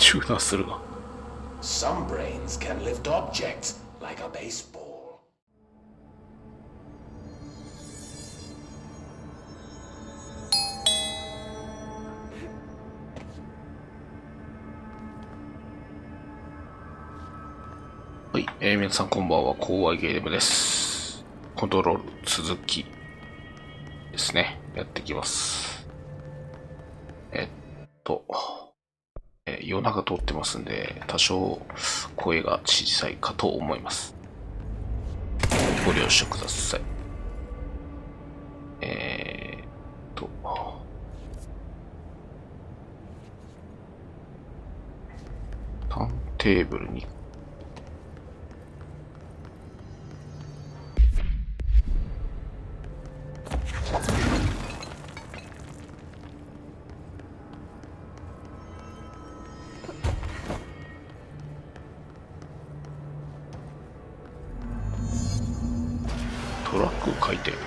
中断するな。Some brains can lift objects like a baseball. はい、皆さんこんばんは、コーワイゲームです。コントロール続きですね。やっていきます。夜中通ってますんで、多少声が小さいかと思います。ご了承ください。ターンテーブルにトラック書いてる。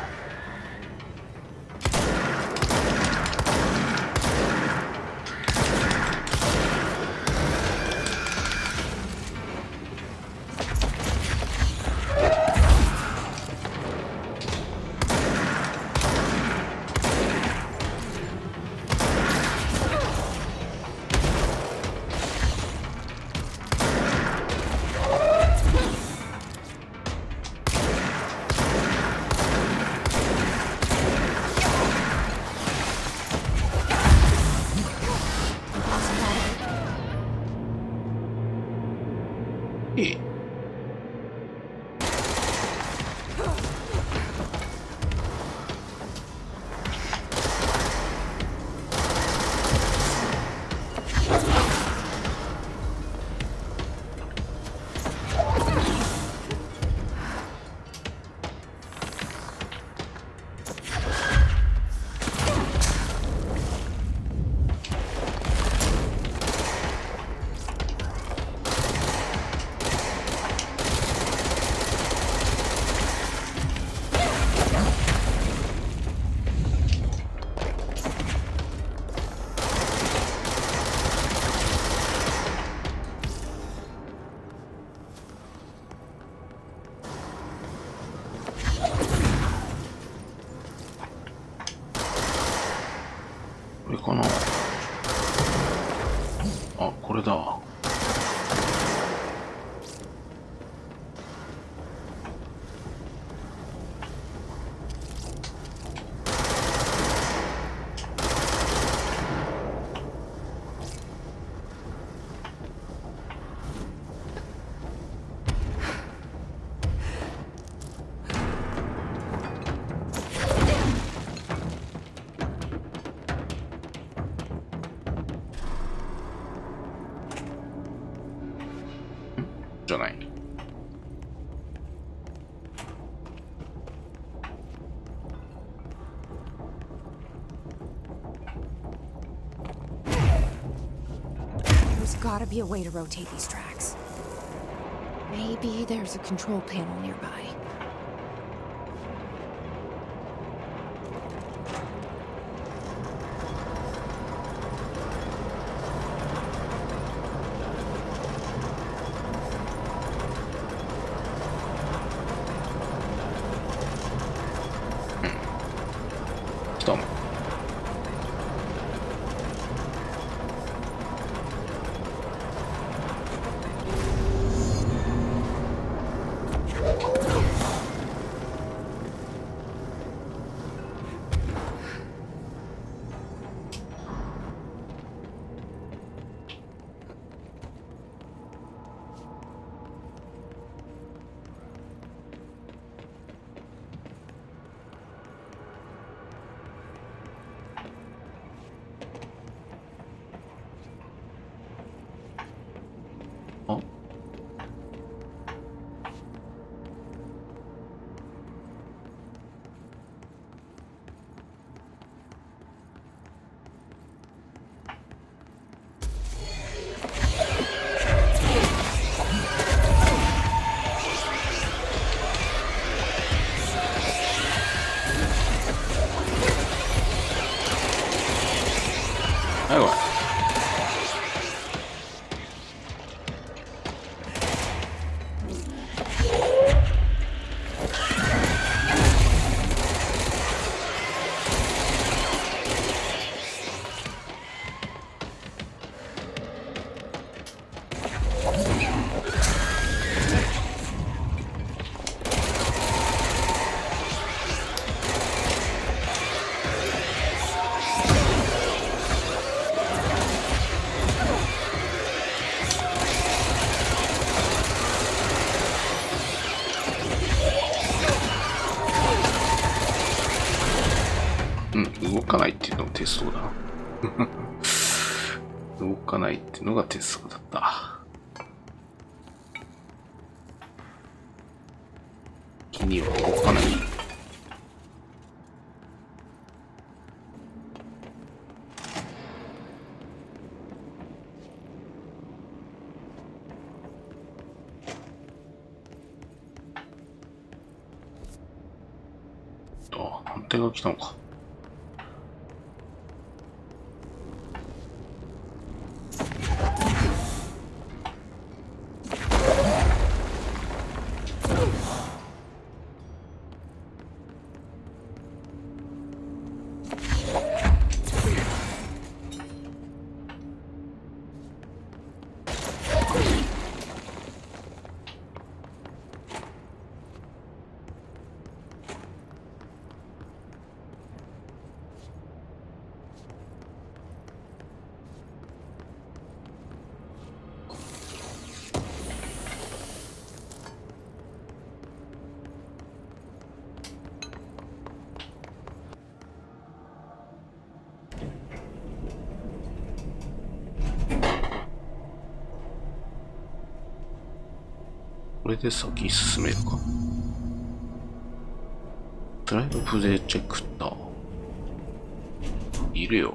これかなあ、これだ。じゃない。There's gotta be a way to rotate these tracks. Maybe there's a control panel nearby. かないっていうのもテストだな。動かないっていうのがテストだった。君は動かない。あ、反対が来たのか。これで先進めるか。スライドプレイチェクター。いるよ。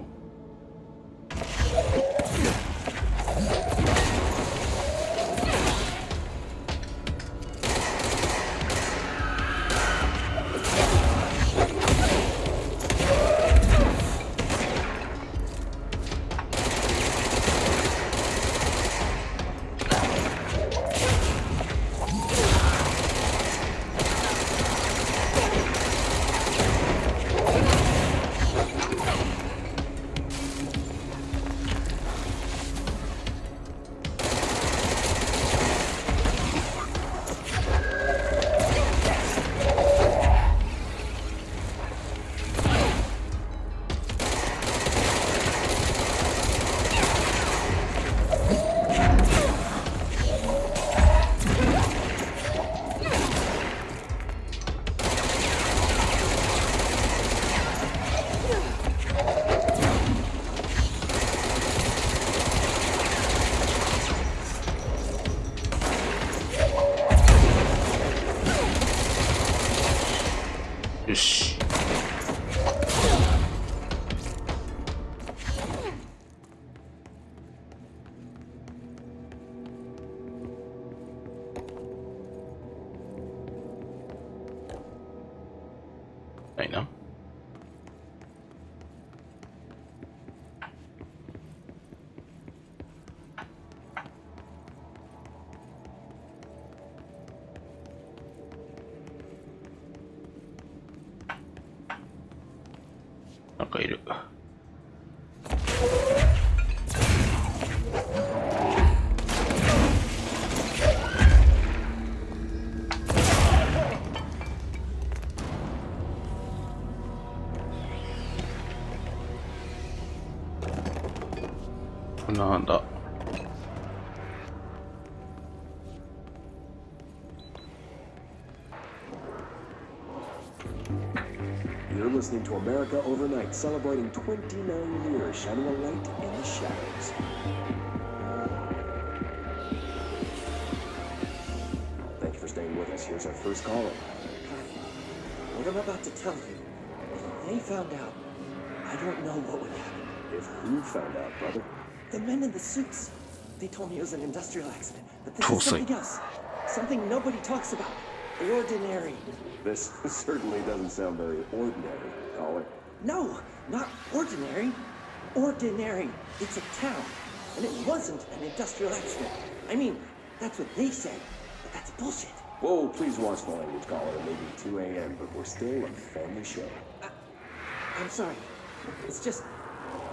よし。ないな。なんかいる。なんだ。You're listening to America Overnight, celebrating 29 years, shining a light in the shadows. Thank you for staying with us. Here's our first caller. What I'm about to tell you, if they found out, I don't know what would happen. If who found out, brother? The men in the suits. They told me it was an industrial accident, but this is Totally. something else. Something nobody talks about. Ordinary. This certainly doesn't sound very ordinary, caller. No, not ordinary. Ordinary. It's a town. And it wasn't an industrial accident. I mean, that's what they said, but that's bullshit. Whoa, please watch the language, caller. It may be 2 a.m., but we're still a family show. I'm sorry. It's just,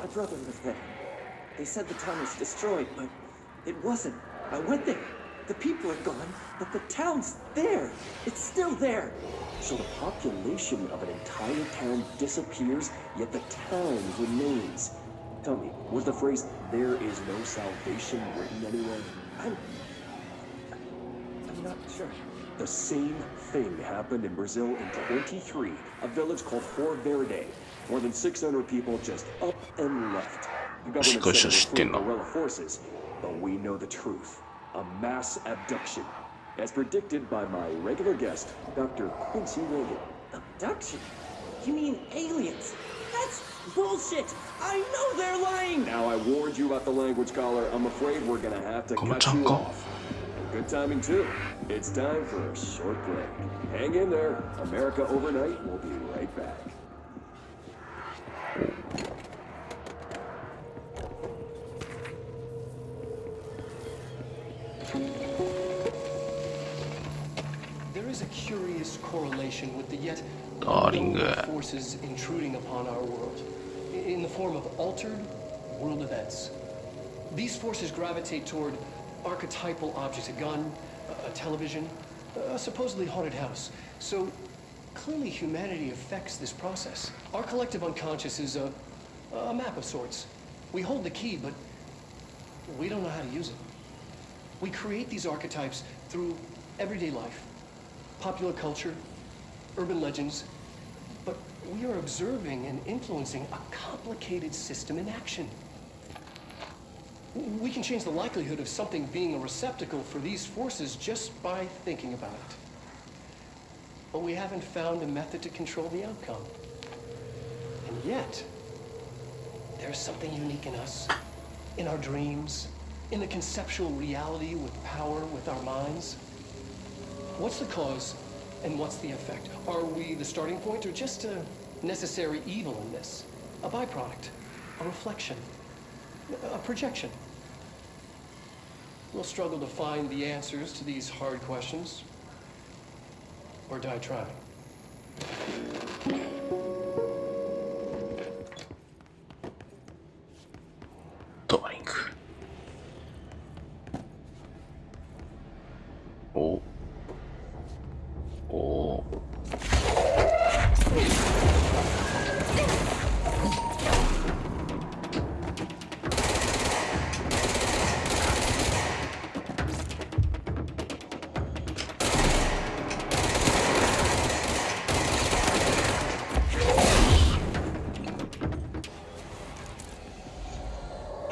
my brother lived there. They said the town was destroyed, but it wasn't. I went there. The people are gone, but the town's there. It's still there. So the population of an entire town disappears, yet the town remains. Tell me, was the phrase, "there is no salvation," written anywhere? I'm not sure. The same thing happened in Brazil in 23, a village called Fort Verde. More than 600 people just up and left. The government said it was guerrilla forces, but we know the truth. A mass abduction, as predicted by my regular guest, Dr. Quincy Reagan. Abduction? You mean aliens? That's bullshit! I know they're lying! Now I warned you about the language, scholar. I'm afraid we're gonna have to cut you off. Good timing too. It's time for a short break. Hang in there. America Overnight will be right back. There is a curious correlation with the yet Darling. unknown forces intruding upon our world in the form of altered world events. These forces gravitate toward archetypal objects, a gun, a television, a supposedly haunted house. So clearly humanity affects this process. Our collective unconscious is a map of sorts. We hold the key, but we don't know how to use it. We create these archetypes through everyday life, popular culture, urban legends, but we are observing and influencing a complicated system in action. We can change the likelihood of something being a receptacle for these forces just by thinking about it. But we haven't found a method to control the outcome. And yet, there's something unique in us, in our dreams, in the conceptual reality with power with our minds. What's the cause and what's the effect? Are we the starting point or just a necessary evil in this? A byproduct, a reflection, a projection? We'll struggle to find the answers to these hard questions, or die trying. Darling. Oh. Oh.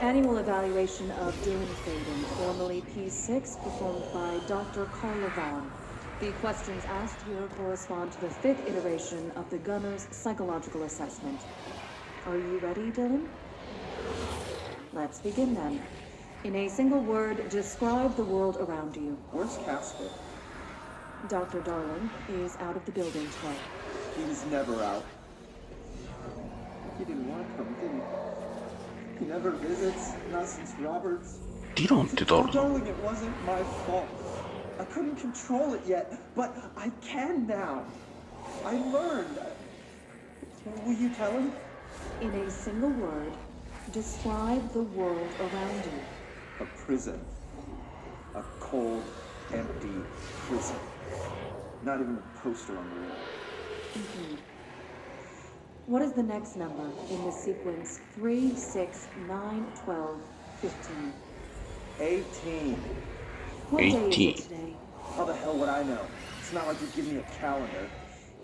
Annual evaluation of Dylan Faden, formerly P6, performed by Dr. Carla Vaughn. The questions asked here correspond to the 5th iteration of the Gunner's psychological assessment. Are you ready, Dylan? Let's begin then. In a single word, describe the world around you. Where's Casper? Dr. Darling is out of the building today. He's never out. He didn't want to come, did he? He never visits, not since Roberts. Darling, it wasn't my fault. I couldn't control it yet, but I can now. I learned. Will you tell him? In a single word, describe the world around you. A prison. A cold, empty prison. Not even a poster on the wall. Mm-hmm. What is the next number in the sequence 3, 6, 9, 12, 15? 18. What day is it today? How the hell would I know? It's not like you give me a calendar.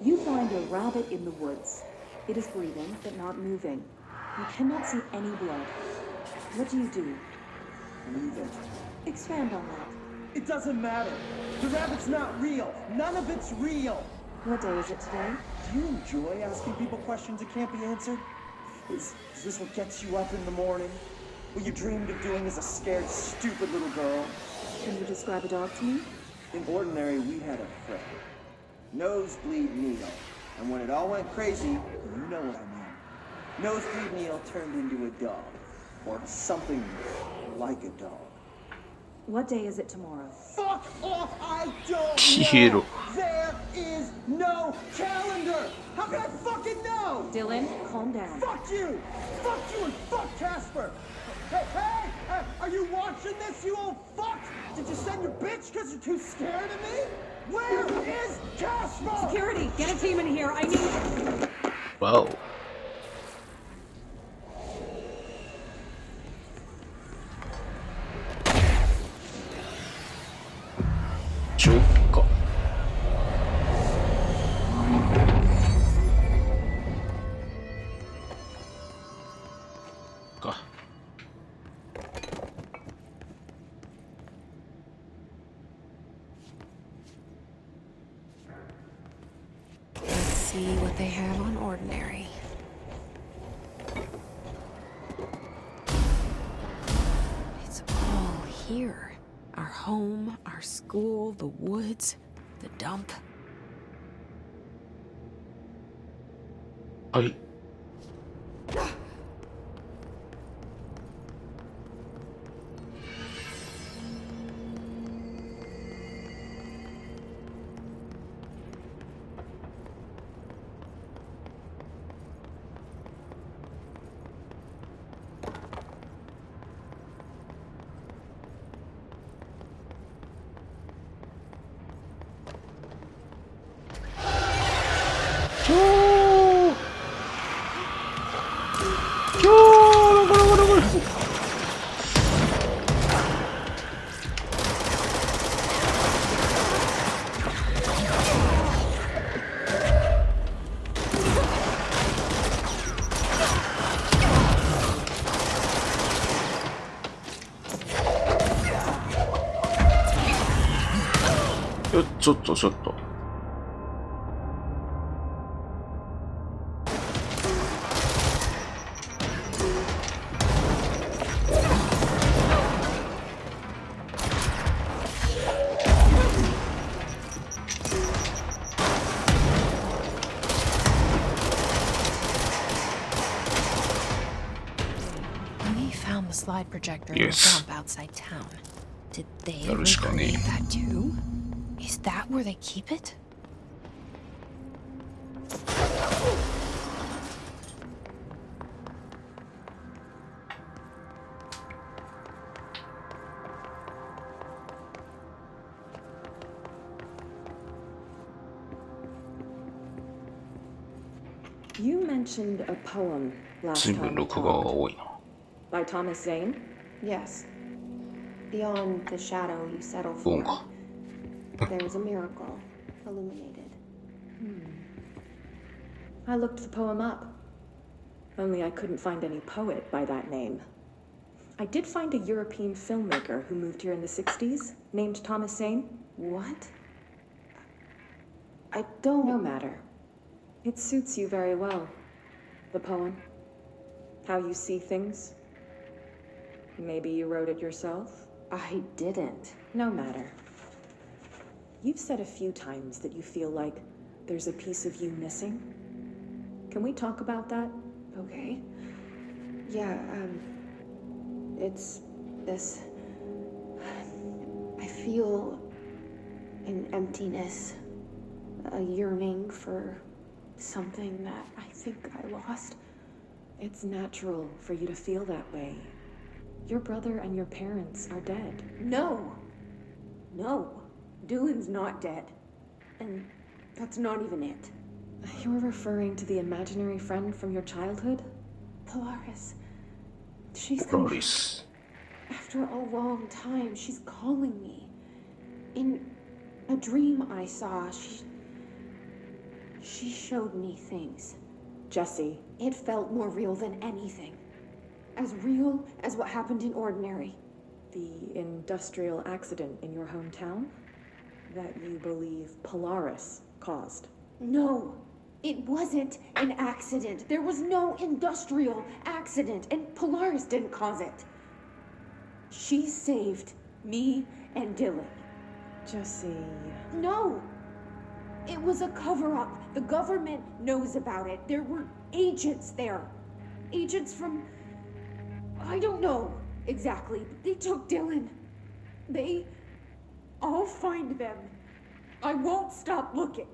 You find a rabbit in the woods. It is breathing, but not moving. You cannot see any blood. What do you do? Leave it. Expand on that. It doesn't matter. The rabbit's not real. None of it's real. What day is it today? Do you enjoy asking people questions that can't be answered? Is this what gets you up in the morning? What you dreamed of doing as a scared, stupid little girl? Can you describe a dog to me? In ordinary, we had a friend. Nosebleed Neil. And when it all went crazy, you know what I mean. Nosebleed Neil turned into a dog. Or something like a dog. What day is it tomorrow? Fuck off! I don't know! There is no calendar! How can I fucking know? Dylan, calm down. Fuck you! Fuck you and fuck Casper! Hey! Are you watching this, you old fuck? Did you send your bitch because you're too scared of me? Where is Casper? Security, get a team in here. I need... Wow. see what they have on ordinary. It's all here. Our home, our school, the woods, the dump. はい。ちょっと。We found the slide projector in Yes. the dump outside town. Did they やるしかねえ。 recreate that too? Is that where they keep it? You mentioned a poem last 随分 time. 録画が多いな。 By Thomas Zane? Yes. Beyond the shadow you settle ボ for, ンか。 there's a miracle illuminated. I looked the poem up. Only I couldn't find any poet by that name. I did find a European filmmaker who moved here in the 60s, named Thomas Zane. What? I don't... No matter. It suits you very well. The poem. How you see things. Maybe you wrote it yourself? I didn't. No matter. You've said a few times that you feel like there's a piece of you missing. Can we talk about that? Okay. Yeah, it's this... I feel an emptiness, a yearning for something that I think I lost. It's natural for you to feel that way. Your brother and your parents are dead. No! No. Dylan's not dead. And that's not even it. You're referring to the imaginary friend from your childhood? Polaris. She's come back. Polaris. After a long time, she's calling me. In a dream I saw, she showed me things. Jesse. It felt more real than anything. As real as what happened in Ordinary. The industrial accident in your hometown? That you believe Polaris caused? No, it wasn't an accident. There was no industrial accident, and Polaris didn't cause it. She saved me and Dylan. Jesse... No! It was a cover-up. The government knows about it. There were agents there. Agents from... I don't know exactly, but they took Dylan. I'll find them. I won't stop looking.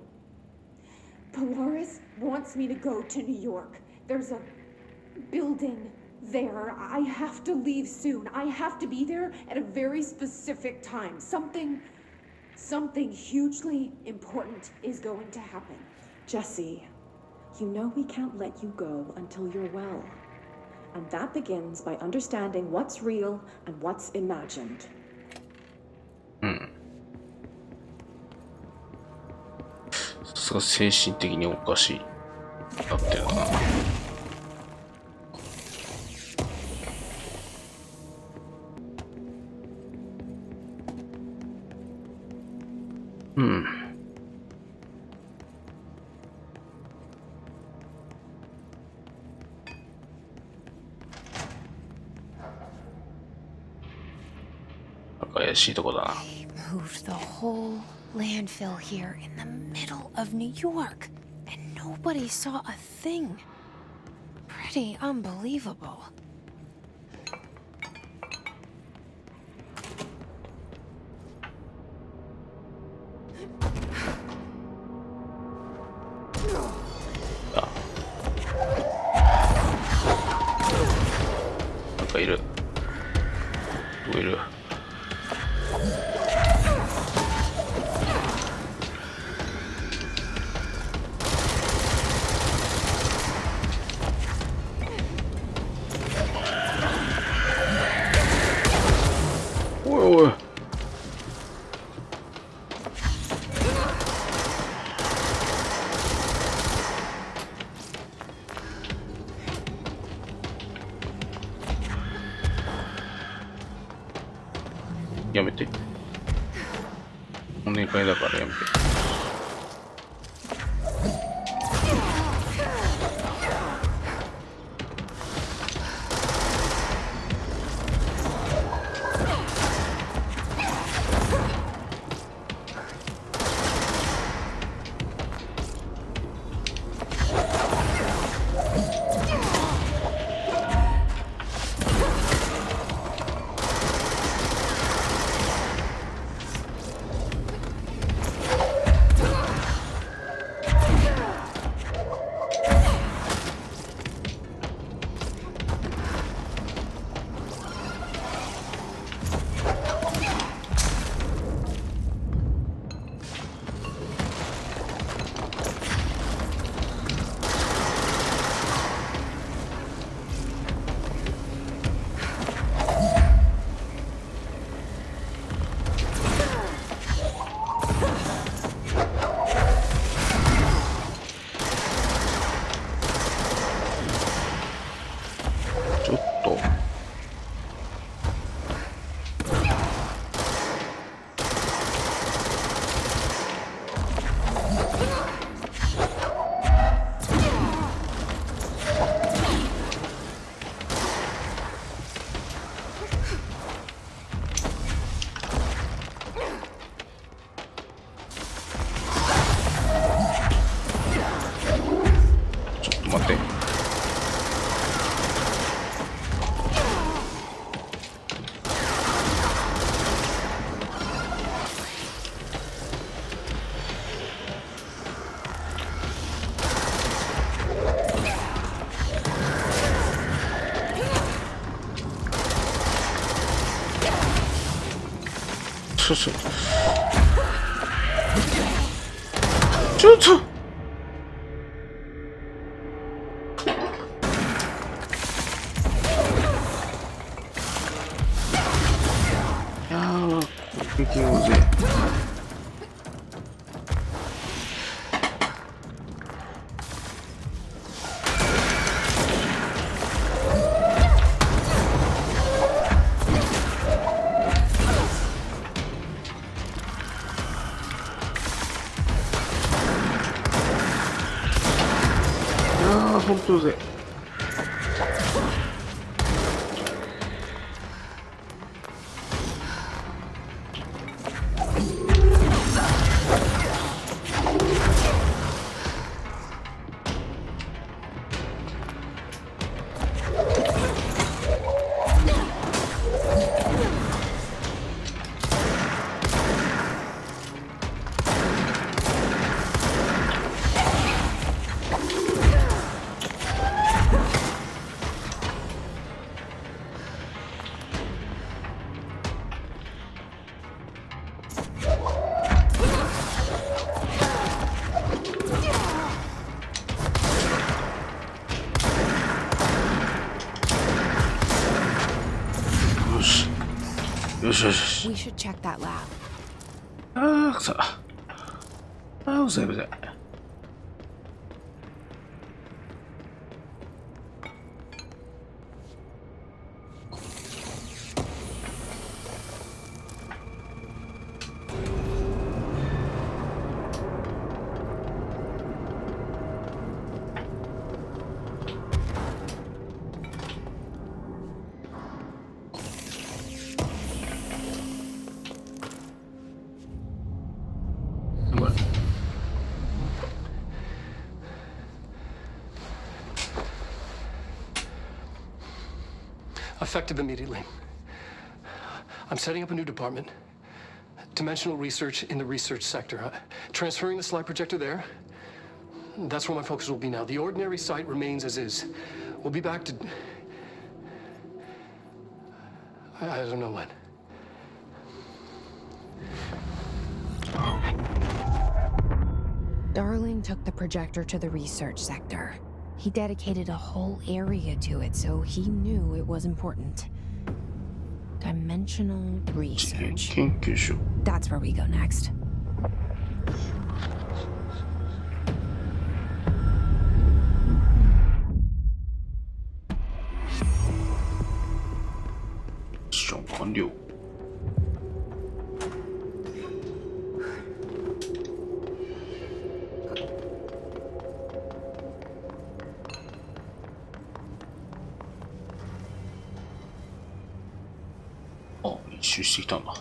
Polaris wants me to go to New York. There's a building there. I have to leave soon. I have to be there at a very specific time. Something hugely important is going to happen. Jesse, you know we can't let you go until you're well. And that begins by understanding what's real and what's imagined. さすが精神的におかしい。合ってるな。怪しいとこだな。 They moved the whole landfill here in the middle of New York, and nobody saw a thing. Pretty unbelievable. Ah. なんかいる。どこいる？おいおい。やめて。お願いだからやめて。そうそう。ちょっと。いやー、攻撃大勢。本当で。よしよし。 We should check that lab. ああ、さあ。ああ、うざいうざい。Effective immediately. I'm setting up a new department. Dimensional research in the research sector. Transferring the slide projector there. That's where my focus will be now. The ordinary site remains as is. We'll be back to... I don't know when. Darling took the projector to the research sector. He dedicated a whole area to it, so he knew it was important. Dimensional research. That's where we go next. Mission 完了。あ、一周してきたんだ。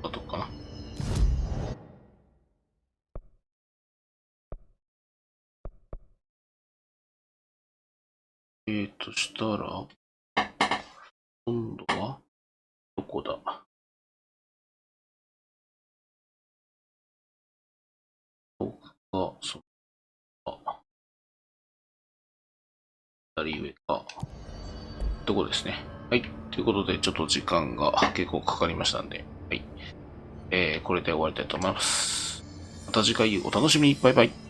あとかな。したら、今度は、どこだ？僕が、左上か。どこですね。はい。ということで、ちょっと時間が結構かかりましたんで、はい。これで終わりたいと思います。また次回お楽しみに。バイバイ。